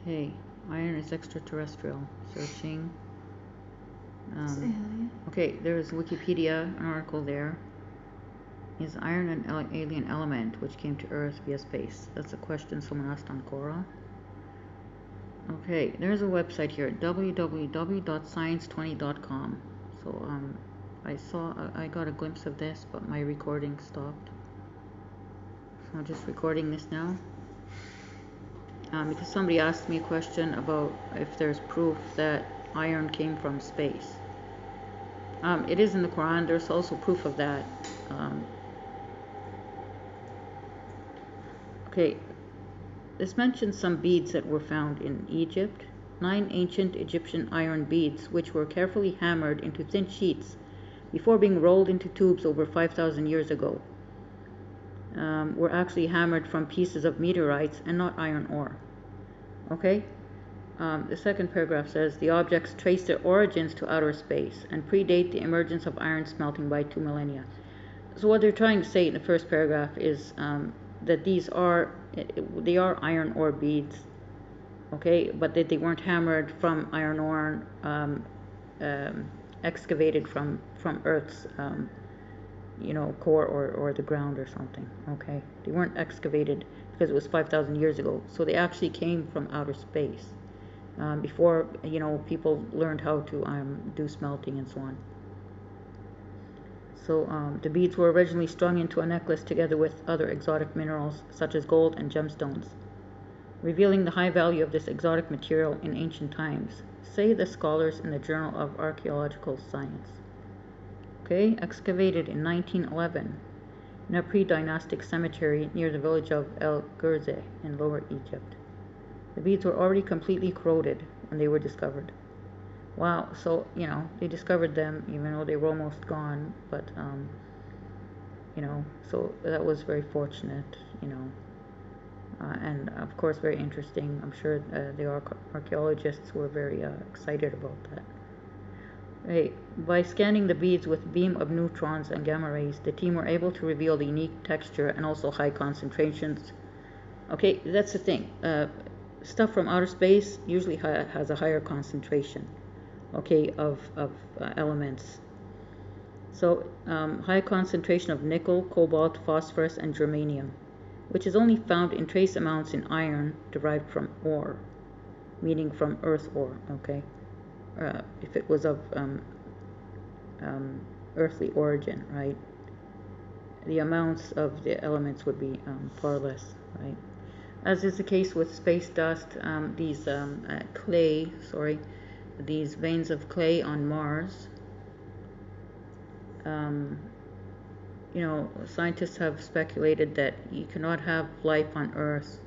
Okay, iron is extraterrestrial. Searching. Okay, there's Wikipedia, an article there. Is iron an alien element which came to Earth via space? That's a question someone asked on Quora. Okay, there's a website here, www.science20.com. So I got a glimpse of this, but my recording stopped. So I'm just recording this now. Because somebody asked me a question about if there's proof that iron came from space. It is in the Quran. There's also proof of that. Okay, this mentions some beads that were found in Egypt. 9 ancient Egyptian iron beads, which were carefully hammered into thin sheets before being rolled into tubes over 5,000 years ago, were actually hammered from pieces of meteorites and not iron ore. Okay? The second paragraph says, the objects trace their origins to outer space and predate the emergence of iron smelting by 2 millennia. So what they're trying to say in the first paragraph is that they are iron ore beads, okay, but that they weren't hammered from iron ore, excavated from Earth's, core or the ground or something, okay? They weren't excavated because it was 5,000 years ago, so they actually came from outer space before, people learned how to do smelting and so on. So the beads were originally strung into a necklace together with other exotic minerals such as gold and gemstones, revealing the high value of this exotic material in ancient times, say the scholars in the Journal of Archaeological Science. Okay, excavated in 1911 in a pre-dynastic cemetery near the village of El Gurze in Lower Egypt. The beads were already completely corroded when they were discovered. Wow, so, they discovered them even though they were almost gone, but, so that was very fortunate, and of course very interesting. I'm sure the archaeologists were very excited about that. Right. By scanning the beads with a beam of neutrons and gamma rays, the team were able to reveal the unique texture and also high concentrations. Okay, that's the thing. Stuff from outer space usually has a higher concentration, okay, of elements. So high concentration of nickel, cobalt, phosphorus, and germanium, which is only found in trace amounts in iron derived from ore, meaning from earth ore, okay? If it was of earthly origin, right? The amounts of the elements would be far less, right? As is the case with space dust, these veins of clay on Mars, scientists have speculated that you cannot have life on Earth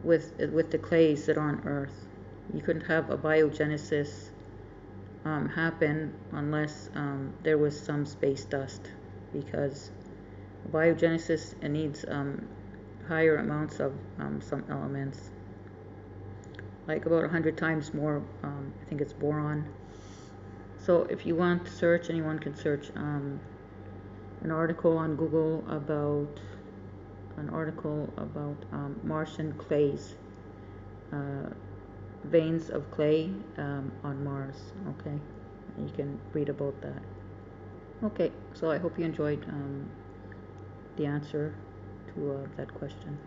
with the clays that are on Earth. You couldn't have a biogenesis happen unless there was some space dust, because biogenesis needs higher amounts of some elements, like about 100 times more. I think it's boron. So if you want to search, anyone can search an article on Google about Martian clays, veins of clay on Mars. Okay, you can read about that. Okay, so I hope you enjoyed the answer to that question.